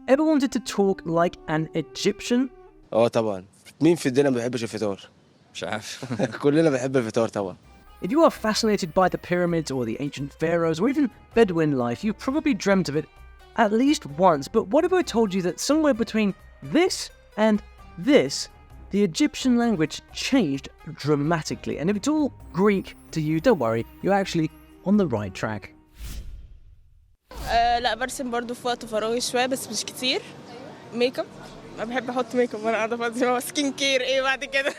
Ever wanted to talk like an Egyptian? طبعا. مين في الدنيا ما بيحبش الفطار؟ مش عارف. كلنا بنحب الفطار طبعا. If you are fascinated by the pyramids or the ancient pharaohs or even Bedouin life, you've probably dreamt of it at least once. But what if I told you that somewhere between this and this, the Egyptian language changed dramatically? And if it's all Greek to you, don't worry, you're actually on the right track. لا برسم برضو في وقت فراغي شوية بس مش كتير. ميك اب. أنا بحب أحط ميك اب وأنا قاعدة فاضية. سكين كير إيه بعد كده؟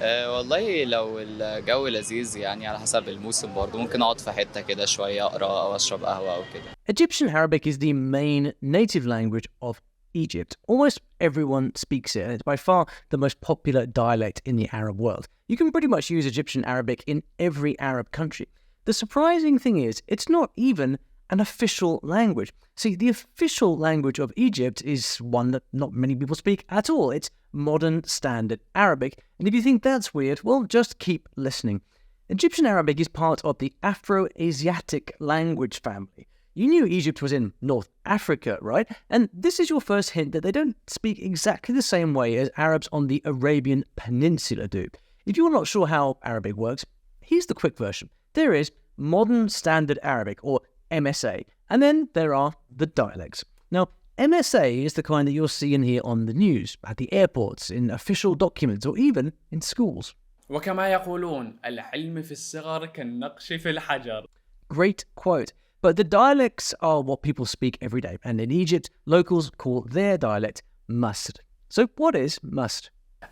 والله لو الجو لذيذ يعني على حسب الموسم برضه ممكن أقعد في حتة كده شوية أقرأ أو أشرب قهوة أو كده. Egyptian Arabic is the main native language of Egypt. Almost everyone speaks it, and it's by far the most popular dialect in the Arab world. You can pretty much use Egyptian Arabic in every Arab country. The surprising thing is, it's not even an official language. See, the official language of Egypt is one that not many people speak at all. It's modern standard Arabic. And if you think that's weird, well, just keep listening. Egyptian Arabic is part of the Afro-Asiatic language family. You knew Egypt was in North Africa, right? And this is your first hint that they don't speak exactly the same way as Arabs on the Arabian Peninsula do. If you're not sure how Arabic works, here's the quick version. There is Modern Standard Arabic, or MSA, and then there are the dialects. Now, MSA is the kind that you'll see and hear on the news, at the airports, in official documents, or even in schools. وكما يقولون العلم في الصغر كالنقش في الحجر. Great quote. But the dialects are what people speak every day, and in Egypt, locals call their dialect Masr. So what is Masr?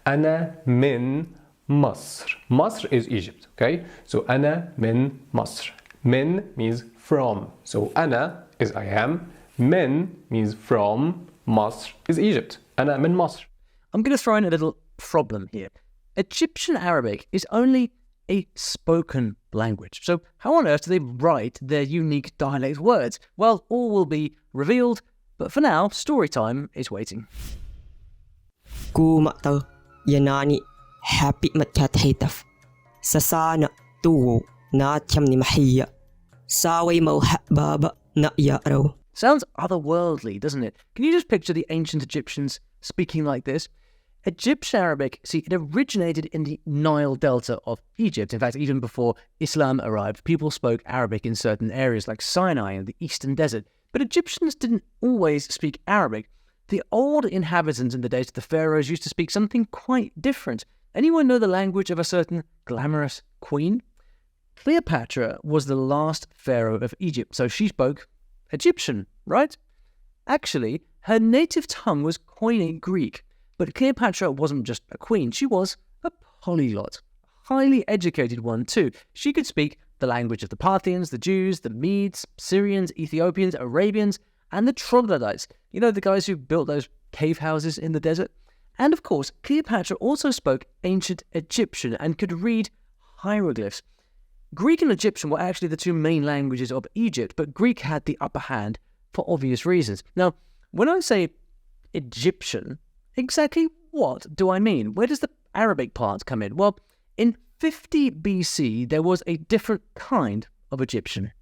أنا من مصر. مصر is Egypt, okay? So أنا من مصر. من means from. So أنا is I am. من means from. مصر is Egypt. أنا من مصر. I'm going to throw in a little problem here. Egyptian Arabic is only a spoken language. So how on earth do they write their unique dialect words? Well, all will be revealed, but for now, story time is waiting. Kumakta yanani happy matchatitaf. Sasana tu na chamni mahiya. Sawi mo baba na yaro. Sounds otherworldly, doesn't it? Can you just picture the ancient Egyptians speaking like this? Egyptian Arabic, see, it originated in the Nile Delta of Egypt. In fact, even before Islam arrived, people spoke Arabic in certain areas like Sinai and the Eastern Desert. But Egyptians didn't always speak Arabic. The old inhabitants in the days of the pharaohs used to speak something quite different. Anyone know the language of a certain glamorous queen? Cleopatra was the last pharaoh of Egypt, so she spoke Egyptian, right? Actually, her native tongue was Koine Greek. But Cleopatra wasn't just a queen, she was a polyglot. A highly educated one too. She could speak the language of the Parthians, the Jews, the Medes, Syrians, Ethiopians, Arabians, and the troglodytes. You know, the guys who built those cave houses in the desert? And of course, Cleopatra also spoke ancient Egyptian and could read hieroglyphs. Greek and Egyptian were actually the two main languages of Egypt, but Greek had the upper hand for obvious reasons. Now, when I say Egyptian, exactly what do I mean? Where does the Arabic part come in? Well, in 50 BC, there was a different kind of Egyptian.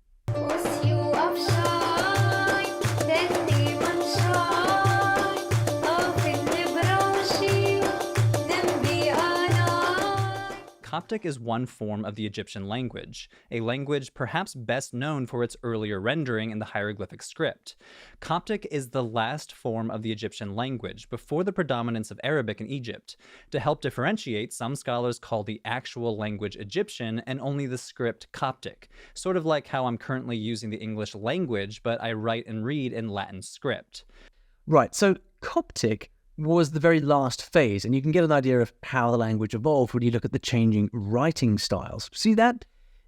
Coptic is one form of the Egyptian language, a language perhaps best known for its earlier rendering in the hieroglyphic script. Coptic is the last form of the Egyptian language, before the predominance of Arabic in Egypt. To help differentiate, some scholars call the actual language Egyptian and only the script Coptic, sort of like how I'm currently using the English language, but I write and read in Latin script. Right, so Coptic was the very last phase, and you can get an idea of how the language evolved when you look at the changing writing styles. See that?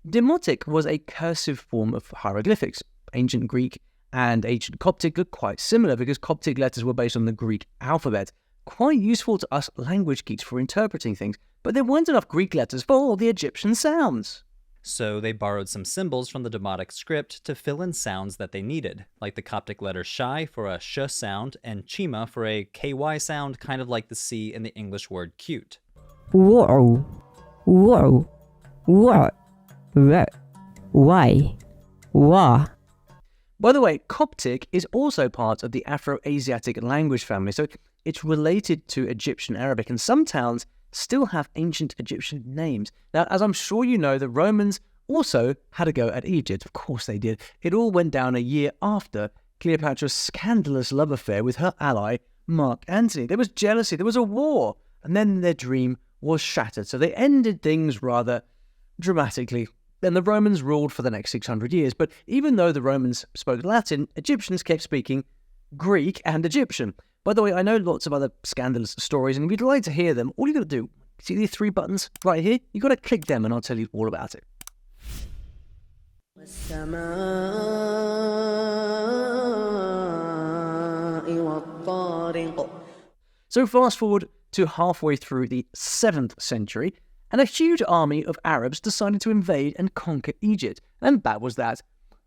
Demotic was a cursive form of hieroglyphics. Ancient Greek and ancient Coptic look quite similar because Coptic letters were based on the Greek alphabet. Quite useful to us language geeks for interpreting things, but there weren't enough Greek letters for all the Egyptian sounds. So they borrowed some symbols from the Demotic script to fill in sounds that they needed, like the Coptic letter shai for a sh sound and chima for a ky sound, kind of like the C in the English word cute. Wow. Wow. Wow. Why. Wah. By the way, Coptic is also part of the Afro-Asiatic language family, so it's related to Egyptian Arabic, and some towns still have ancient Egyptian names. Now, as I'm sure you know, the Romans also had a go at Egypt. Of course they did. It all went down a year after Cleopatra's scandalous love affair with her ally, Mark Antony. There was jealousy, there was a war, and then their dream was shattered. So they ended things rather dramatically. Then the Romans ruled for the next 600 years. But even though the Romans spoke Latin, Egyptians kept speaking Greek and Egyptian. By the way, I know lots of other scandalous stories, and if you'd like to hear them, all you got to do, see these 3 buttons right here? You got to click them and I'll tell you all about it. So fast forward to halfway through the 7th century, and a huge army of Arabs decided to invade and conquer Egypt. And that was that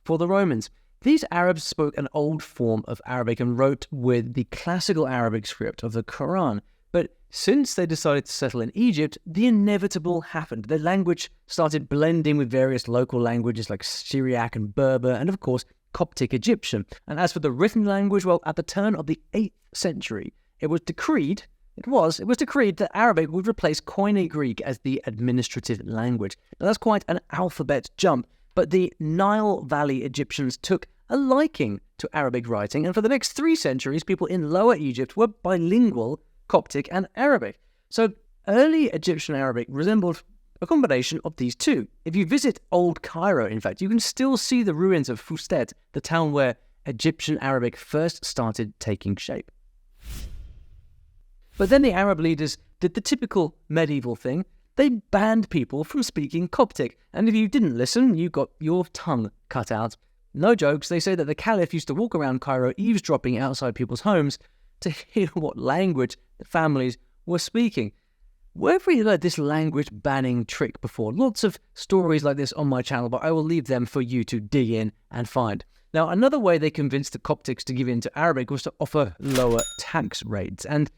for the Romans. These Arabs spoke an old form of Arabic and wrote with the classical Arabic script of the Quran. But since they decided to settle in Egypt, the inevitable happened. Their language started blending with various local languages like Syriac and Berber, and of course, Coptic Egyptian. And as for the written language, well, at the turn of the 8th century, it was decreed that Arabic would replace Koine Greek as the administrative language. Now, that's quite an alphabet jump, but the Nile Valley Egyptians took a liking to Arabic writing, and for the next 3 centuries, people in Lower Egypt were bilingual Coptic and Arabic. So early Egyptian Arabic resembled a combination of these two. If you visit Old Cairo, in fact, you can still see the ruins of Fustet, the town where Egyptian Arabic first started taking shape. But then the Arab leaders did the typical medieval thing. They banned people from speaking Coptic, and if you didn't listen, you got your tongue cut out. No jokes, they say that the Caliph used to walk around Cairo eavesdropping outside people's homes to hear what language the families were speaking. Where have we heard this language banning trick before? Lots of stories like this on my channel, but I will leave them for you to dig in and find. Now, another way they convinced the Coptics to give in to Arabic was to offer lower tax rates, and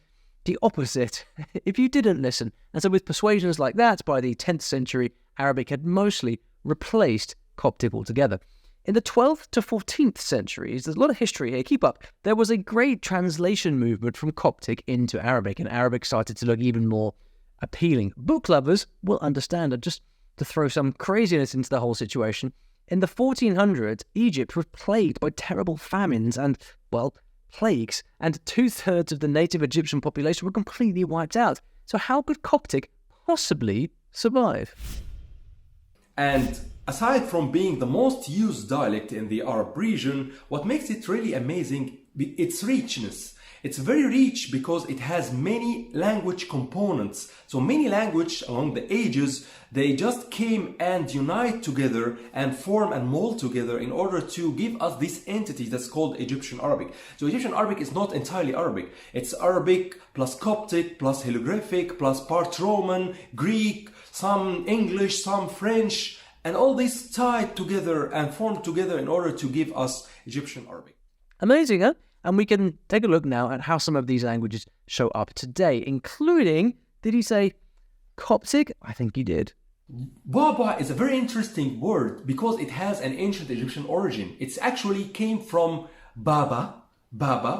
the opposite if you didn't listen. And so with persuasions like that, by the 10th century, Arabic had mostly replaced Coptic altogether. In the 12th to 14th centuries, there's a lot of history here, keep up, there was a great translation movement from Coptic into Arabic, and Arabic started to look even more appealing. Book lovers will understand, and just to throw some craziness into the whole situation, in the 1400s, Egypt was plagued by terrible famines and, well, plagues, and 2/3 of the native Egyptian population were completely wiped out. So how could Coptic possibly survive? And aside from being the most used dialect in the Arab region, what makes it really amazing is its richness. It's very rich because it has many language components. So many languages along the ages, they just came and unite together and form and mold together in order to give us this entity that's called Egyptian Arabic. So Egyptian Arabic is not entirely Arabic. It's Arabic plus Coptic plus Hieroglyphic plus part Roman, Greek, some English, some French, and all this tied together and formed together in order to give us Egyptian Arabic. Amazing, huh? And we can take a look now at how some of these languages show up today, including, did he say Coptic? I think he did. Baba is a very interesting word because it has an ancient Egyptian origin. It actually came from Baba,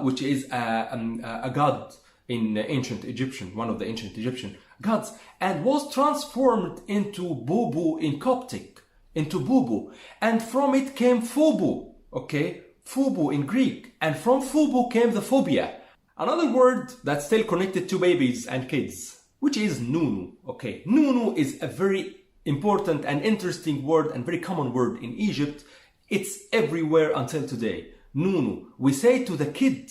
which is a god in ancient Egyptian, one of the ancient Egyptian gods, and was transformed into Bubu in Coptic, into Bubu. And from it came Fubu, okay? Fubu in Greek, and from Fubu came the phobia, another word that's still connected to babies and kids, which is Nunu. Okay, Nunu is a very important and interesting word and very common word in Egypt. It's everywhere until today. Nunu. We say to the kid,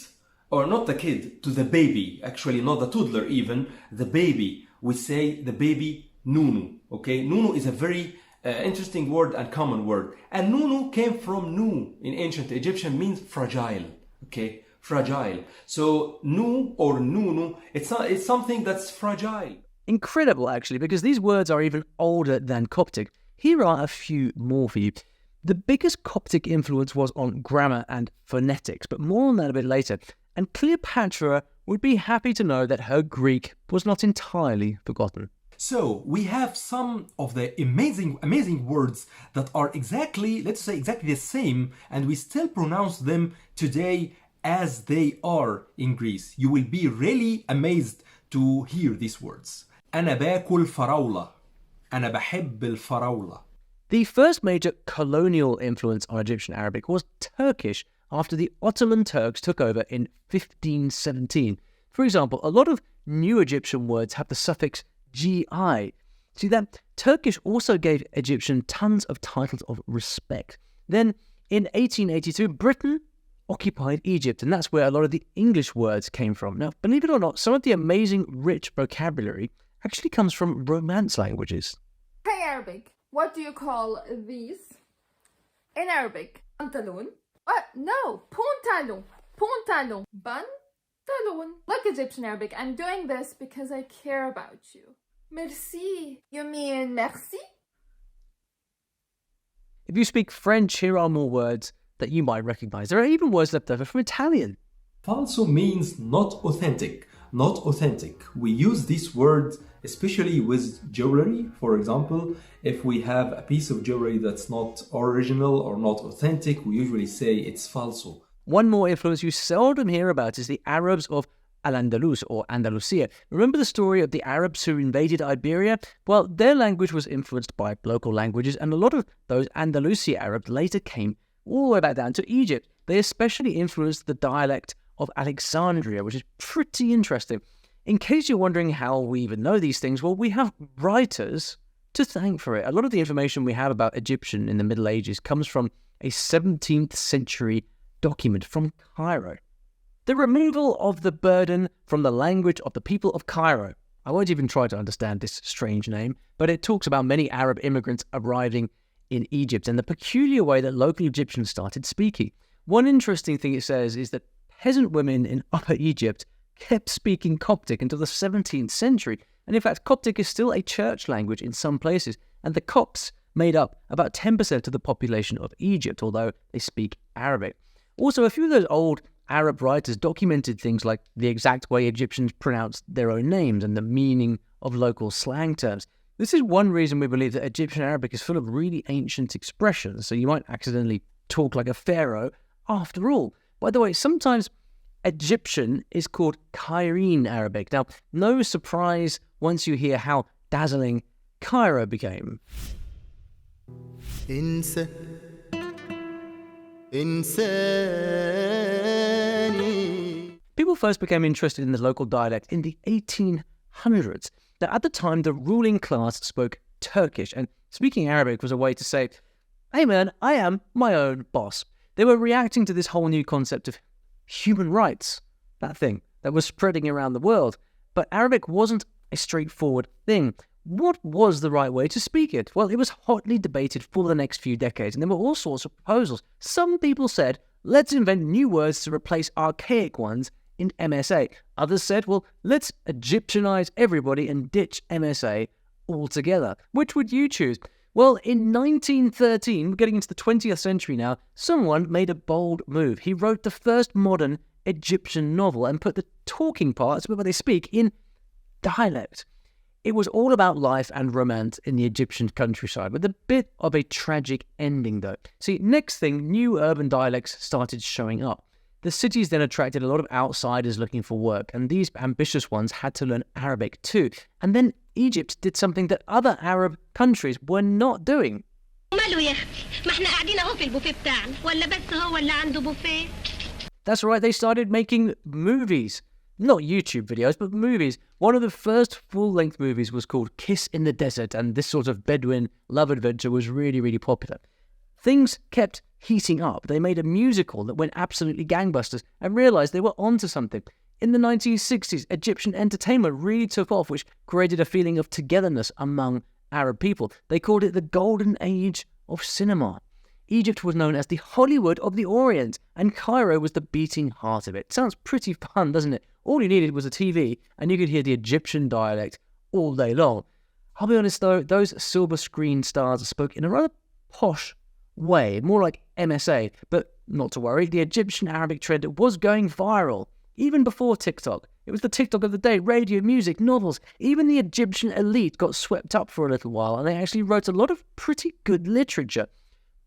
or not the kid, to the baby, actually not the toddler even, the baby. We say the baby Nunu. Okay, Nunu is a very interesting word and common word. And Nunu came from Nu in ancient Egyptian, means fragile. Okay, fragile. So Nu or Nunu, it's something that's fragile. Incredible, actually, because these words are even older than Coptic. Here are a few more for you. The biggest Coptic influence was on grammar and phonetics, but more on that a bit later. And Cleopatra would be happy to know that her Greek was not entirely forgotten. So we have some of the amazing words that are exactly, let's say exactly the same, and we still pronounce them today as they are in Greece. You will be really amazed to hear these words. أنا باكل فراولة. أنا بحب الفراولة. The first major colonial influence on Egyptian Arabic was Turkish after the Ottoman Turks took over in 1517. For example, a lot of new Egyptian words have the suffix GI. See that? Turkish also gave Egyptian tons of titles of respect. Then, in 1882, Britain occupied Egypt, and that's where a lot of the English words came from. Now, believe it or not, some of the amazing rich vocabulary actually comes from Romance languages. Hey Arabic, what do you call these? In Arabic, pantalon. What? No, pantalon. Pantalon. Pantalon. Look, Egyptian Arabic, I'm doing this because I care about you. Merci. You mean merci? If you speak French, here are more words that you might recognize. There are even words left over from Italian. Falso means not authentic. Not authentic. We use this word especially with jewelry. For example, if we have a piece of jewelry that's not original or not authentic, we usually say it's falso. One more influence you seldom hear about is the Arabs of Al-Andalus or Andalusia. Remember the story of the Arabs who invaded Iberia? Well, their language was influenced by local languages, and a lot of those Andalusia Arabs later came all the way back down to Egypt. They especially influenced the dialect of Alexandria, which is pretty interesting. In case you're wondering how we even know these things, well, we have writers to thank for it. A lot of the information we have about Egyptian in the Middle Ages comes from a 17th century document from Cairo. The removal of the burden from the language of the people of Cairo. I won't even try to understand this strange name, but it talks about many Arab immigrants arriving in Egypt and the peculiar way that local Egyptians started speaking. One interesting thing it says is that peasant women in Upper Egypt kept speaking Coptic until the 17th century. And in fact, Coptic is still a church language in some places, and the Copts made up about 10% of the population of Egypt, although they speak Arabic. Also, a few of those old Arab writers documented things like the exact way Egyptians pronounced their own names and the meaning of local slang terms. This is one reason we believe that Egyptian Arabic is full of really ancient expressions, so you might accidentally talk like a pharaoh after all. By the way, sometimes Egyptian is called Cairene Arabic. Now, no surprise once you hear how dazzling Cairo became. People first became interested in the local dialect in the 1800s. Now, at the time, the ruling class spoke Turkish, and speaking Arabic was a way to say, hey man, I am my own boss. They were reacting to this whole new concept of human rights, that thing that was spreading around the world. But Arabic wasn't a straightforward thing. What was the right way to speak it? Well, it was hotly debated for the next few decades, and there were all sorts of proposals. Some people said, let's invent new words to replace archaic ones in MSA. Others said, well, let's Egyptianize everybody and ditch MSA altogether. Which would you choose? Well, in 1913, we're getting into the 20th century now, someone made a bold move. He wrote the first modern Egyptian novel and put the talking parts, where they speak, in dialect. It was all about life and romance in the Egyptian countryside, with a bit of a tragic ending though. See, next thing, new urban dialects started showing up. The cities then attracted a lot of outsiders looking for work, and these ambitious ones had to learn Arabic too. And then Egypt did something that other Arab countries were not doing. That's right, they started making movies. Not YouTube videos, but movies. One of the first full-length movies was called Kiss in the Desert, and this sort of Bedouin love adventure was really, really popular. Things kept heating up. They made a musical that went absolutely gangbusters and realized they were onto something. In the 1960s, Egyptian entertainment really took off, which created a feeling of togetherness among Arab people. They called it the golden age of cinema. Egypt was known as the Hollywood of the Orient, and Cairo was the beating heart of it. Sounds pretty fun, doesn't it? All you needed was a TV, and you could hear the Egyptian dialect all day long. I'll be honest though, those silver screen stars spoke in a rather posh way, more like MSA, but not to worry, the Egyptian Arabic trend was going viral, even before TikTok. It was the TikTok of the day, radio, music, novels. Even the Egyptian elite got swept up for a little while, and they actually wrote a lot of pretty good literature.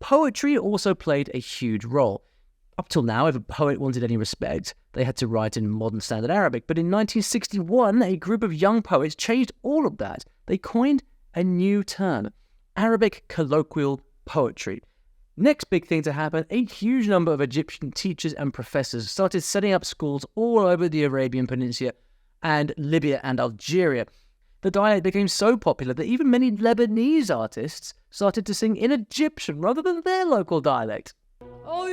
Poetry also played a huge role. Up till now, if a poet wanted any respect, they had to write in modern standard Arabic. But in 1961, a group of young poets changed all of that. They coined a new term, Arabic colloquial poetry. Next big thing to happen, a huge number of Egyptian teachers and professors started setting up schools all over the Arabian Peninsula and Libya and Algeria. The dialect became so popular that even many Lebanese artists started to sing in Egyptian rather than their local dialect. Are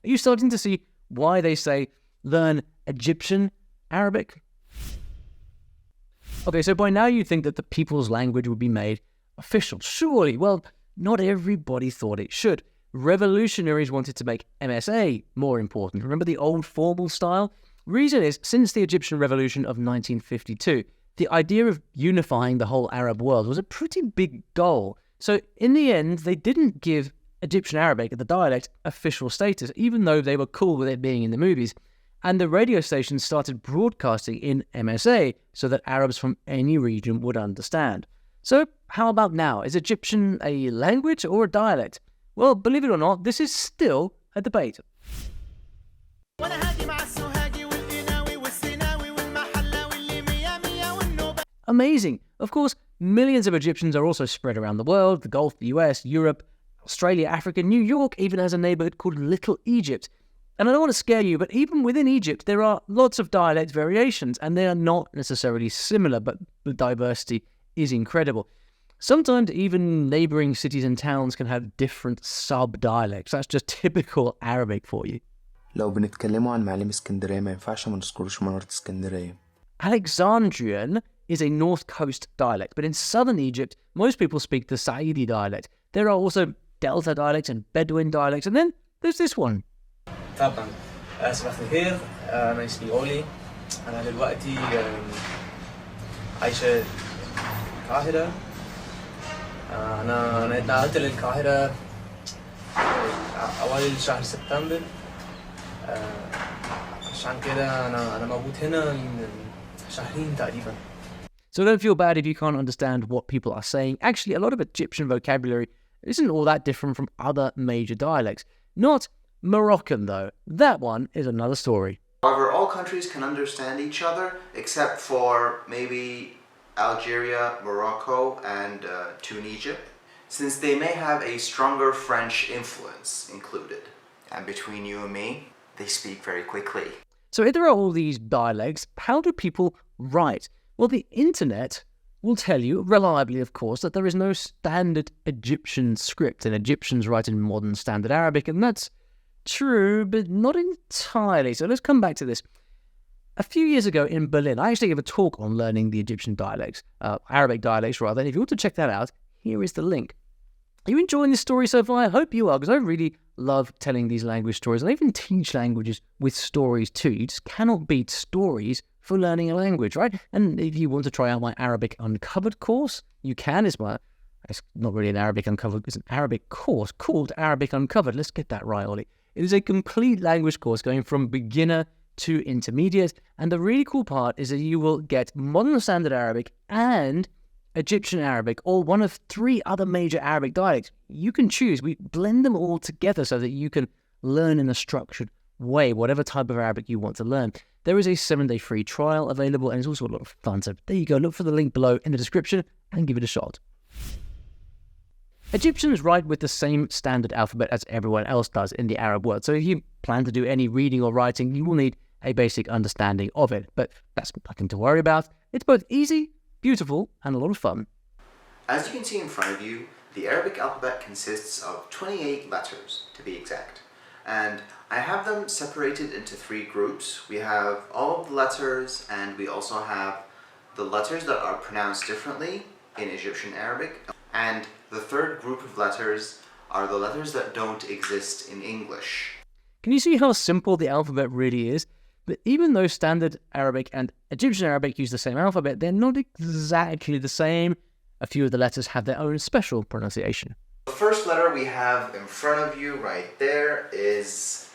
you starting to see why they say learn Egyptian Arabic? Okay, so by now you think that the people's language would be made official. Surely, well, not everybody thought it should. Revolutionaries wanted to make MSA more important. Remember the old formal style? Reason is, since the Egyptian Revolution of 1952, the idea of unifying the whole Arab world was a pretty big goal. So in the end, they didn't give Egyptian Arabic, the dialect, official status, even though they were cool with it being in the movies. And the radio stations started broadcasting in MSA so that Arabs from any region would understand. So how about now? Is Egyptian a language or a dialect? Well, believe it or not, this is still a debate. Amazing. Of course, millions of Egyptians are also spread around the world, the Gulf, the US, Europe, Australia, Africa. New York even has a neighborhood called Little Egypt. And I don't want to scare you, but even within Egypt, there are lots of dialect variations, and they are not necessarily similar, but the diversity is incredible. Sometimes even neighboring cities and towns can have different sub-dialects. That's just typical Arabic for you. لو بنتكلموا عن معالم اسكندرية ما ينفعش ما نذكرش منارة اسكندرية. Alexandrian is a north coast dialect, but in southern Egypt, most people speak the Saidi dialect. There are also Delta dialects and Bedouin dialects, and then there's this one. طبعا صباح الخير أنا اسمي أولي أنا دلوقتي عايشة القاهرة أنا اتنقلت للقاهرة أوائل شهر سبتمبر عشان كده أنا موجود هنا من شهرين تقريبا. So don't feel bad if you can't understand what people are saying. Actually, a lot of Egyptian vocabulary isn't all that different from other major dialects. Not Moroccan, though. That one is another story. However, all countries can understand each other except for maybe Algeria, Morocco, and Tunisia, since they may have a stronger French influence included. And between you and me, they speak very quickly. So if there are all these dialects, how do people write? Well, the internet will tell you, reliably of course, that there is no standard Egyptian script, and Egyptians write in modern standard Arabic, and that's true, but not entirely. So let's come back to this. A few years ago in Berlin, I actually gave a talk on learning the Egyptian dialects, Arabic dialects rather, and if you want to check that out, here is the link. Are you enjoying this story so far? I hope you are, because I really love telling these language stories. I even teach languages with stories too. You just cannot beat stories for learning a language, right? And if you want to try out my Arabic Uncovered course, you can. It's not really an Arabic Uncovered, it's an Arabic course called Arabic Uncovered. Let's get that right, Olly. It is a complete language course going from beginner to intermediate. And the really cool part is that you will get modern standard Arabic and Egyptian Arabic, or one of 3 other major Arabic dialects. You can choose. We blend them all together so that you can learn in a structured way, whatever type of Arabic you want to learn. There is a 7-day free trial available, and it's also a lot of fun. So there you go. Look for the link below in the description and give it a shot. Egyptians write with the same standard alphabet as everyone else does in the Arab world. So if you plan to do any reading or writing, you will need a basic understanding of it. But that's nothing to worry about. It's both easy, beautiful, and a lot of fun. As you can see in front of you, the Arabic alphabet consists of 28 letters, to be exact. And I have them separated into 3 groups. We have all of the letters, and we also have the letters that are pronounced differently in Egyptian Arabic. And the 3rd group of letters are the letters that don't exist in English. Can you see how simple the alphabet really is? But even though standard Arabic and Egyptian Arabic use the same alphabet, they're not exactly the same. A few of the letters have their own special pronunciation. The first letter we have in front of you right there is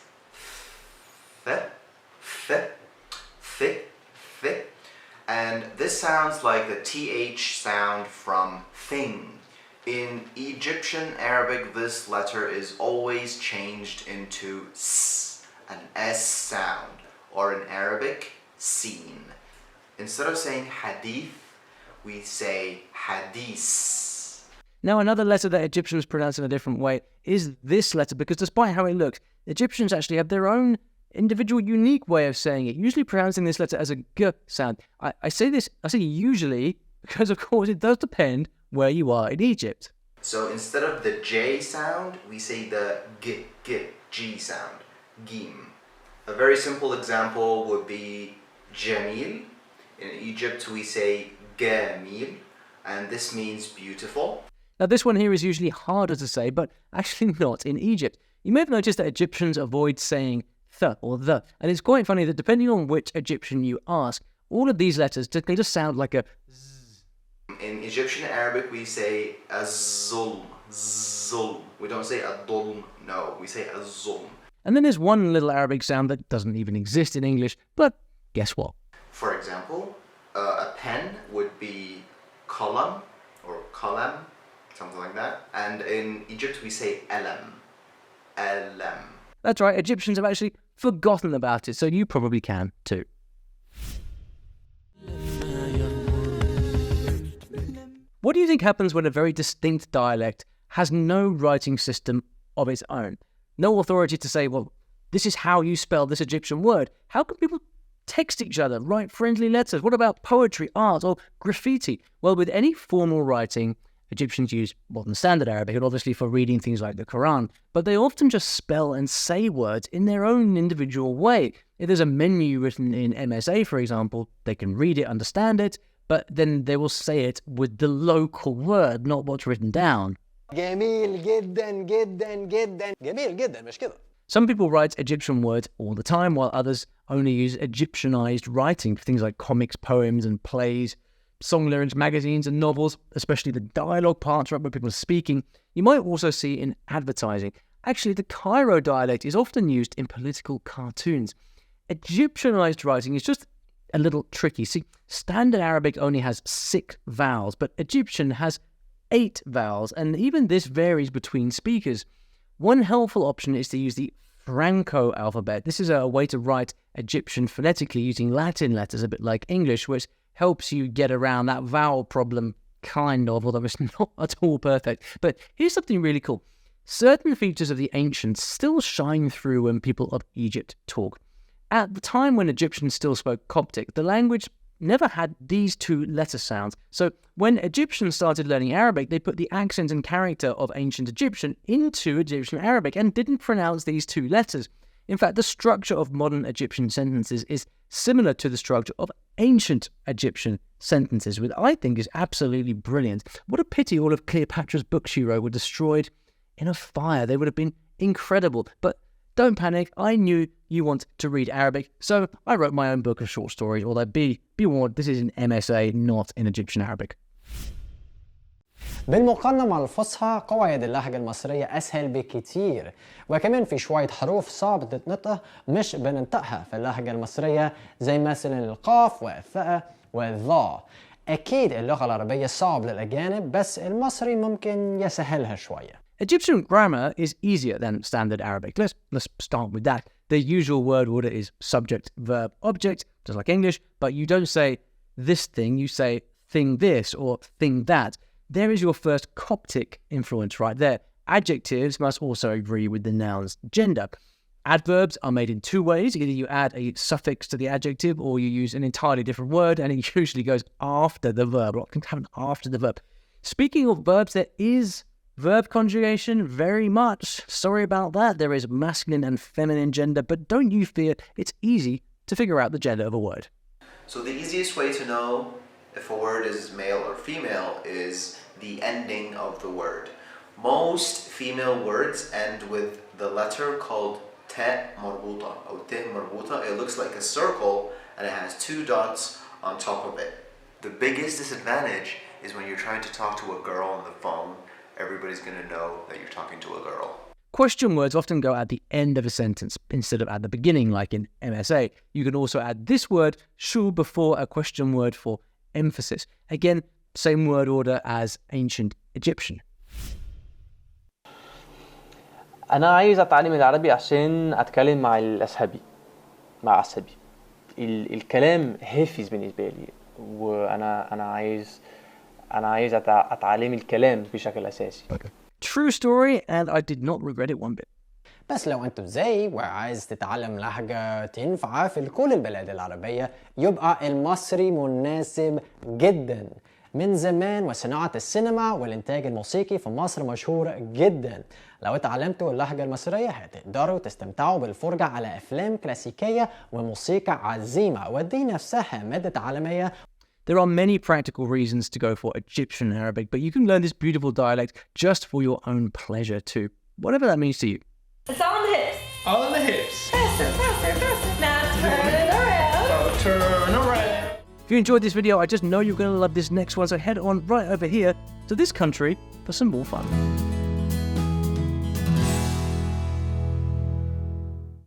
this sounds like the TH sound from thing. In Egyptian Arabic, this letter is always changed into S, an S sound, or in Arabic, sin. Instead of saying hadith, we say hadith. Now, another letter that Egyptians pronounce in a different way is this letter, because despite how it looks, Egyptians actually have their own individual, unique way of saying it, usually pronouncing this letter as a G sound. I say usually, because of course it does depend where you are in Egypt. So instead of the J sound, we say the G sound, Gim. A very simple example would be Jamil. In Egypt, we say Gamil, and this means beautiful. Now, this one here is usually harder to say, but actually not in Egypt. You may have noticed that Egyptians avoid saying th or the, and it's quite funny that depending on which Egyptian you ask, all of these letters, they just sound like a z. In Egyptian Arabic, we say az-zulm, zulm. We don't say ad-dulm, no, we say az-zulm. And then there's one little Arabic sound that doesn't even exist in English, but guess what? For example, a pen would be qalam or qalam, something like that. And in Egypt, we say alam, alam. That's right, Egyptians have actually forgotten about it, so you probably can too. What do you think happens when a very distinct dialect has no writing system of its own? No authority to say, well, this is how you spell this Egyptian word. How can people text each other, write friendly letters? What about poetry, art, or graffiti? Well, with any formal writing, Egyptians use modern standard Arabic, and obviously for reading things like the Quran, but they often just spell and say words in their own individual way. If there's a menu written in MSA, for example, they can read it, understand it, but then they will say it with the local word, not what's written down. جميل جدا جدا جدا جميل جدا مش كده. Some people write Egyptian words all the time, while others only use Egyptianized writing for things like comics, poems, and plays, song lyrics, magazines, and novels, especially the dialogue parts right where people are speaking. You might also see in advertising. Actually, the Cairo dialect is often used in political cartoons. Egyptianized writing is just a little tricky. See, standard Arabic only has 6 vowels, but Egyptian has 8 vowels, and even this varies between speakers. One helpful option is to use the Franco alphabet. This is a way to write Egyptian phonetically using Latin letters, a bit like English, which helps you get around that vowel problem, kind of, although it's not at all perfect. But here's something really cool. Certain features of the ancients still shine through when people of Egypt talk. At the time when Egyptians still spoke Coptic, the language never had these 2 letter sounds. So when Egyptians started learning Arabic, they put the accent and character of ancient Egyptian into Egyptian Arabic and didn't pronounce these 2 letters. In fact, the structure of modern Egyptian sentences is similar to the structure of ancient Egyptian sentences, which I think is absolutely brilliant. What a pity all of Cleopatra's books she wrote were destroyed in a fire. They would have been incredible. But don't panic, I knew you want to read Arabic, so I wrote my own book of short stories, although be warned, this is in MSA, not in Egyptian Arabic. بالمقارنة مع الفصحى قواعد اللهجة المصرية أسهل بكتير، وكمان في شوية حروف صعب تتنطق مش بننطقها في اللهجة المصرية زي مثلا القاف والثاء والظاء. أكيد اللغة العربية صعب للأجانب بس المصري ممكن يسهلها شوية. Egyptian grammar is easier than standard Arabic. Let's start with that. The usual word order is subject, verb, object, just like English, but you don't say this thing, you say thing this or thing that. There is your first Coptic influence right there. Adjectives must also agree with the noun's gender. Adverbs are made in 2 ways. Either you add a suffix to the adjective or you use an entirely different word, and it usually goes after the verb, or can happen after the verb. Speaking of verbs, there is verb conjugation, very much. Sorry about that. There is masculine and feminine gender, but don't you fear, it's easy to figure out the gender of a word. So the easiest way to know if a word is male or female is the ending of the word. Most female words end with the letter called ta marbuta or te marbuta. It looks like a circle and it has 2 dots on top of it. The biggest disadvantage is when you're trying to talk to a girl on the phone. Everybody's going to know that you're talking to a girl. Question words often go at the end of a sentence instead of at the beginning, like in MSA. You can also add this word, shu, before a question word for emphasis. Again, same word order as ancient Egyptian. أنا عايز أتعلم العربي عشان أتكلم مع الأصحابي مع أصحابي. الكلام حافز بالنسبة لي وأنا عايز أتعلم الكلام بشكل أساسي. True story, and I did not regret it one bit. بس لو انتوا زي وعايز تتعلم لهجة تنفع في كل البلاد العربية يبقى المصري مناسب جدا. من زمان وصناعة السينما والإنتاج الموسيقي في مصر مشهورة جدا. لو اتعلمتوا اللهجة المصرية هتقدروا تستمتعوا بالفرجة على أفلام كلاسيكية وموسيقى عظيمة ودي نفسها مادة عالمية. There are many practical reasons to go for Egyptian Arabic, but you can learn this beautiful dialect just for your own pleasure too, whatever that means to you. It's on the hips. On the hips. Faster, faster, faster. Now turn it around. Turn around. If you enjoyed this video, I just know you're going to love this next one, so head on right over here to this country for some more fun.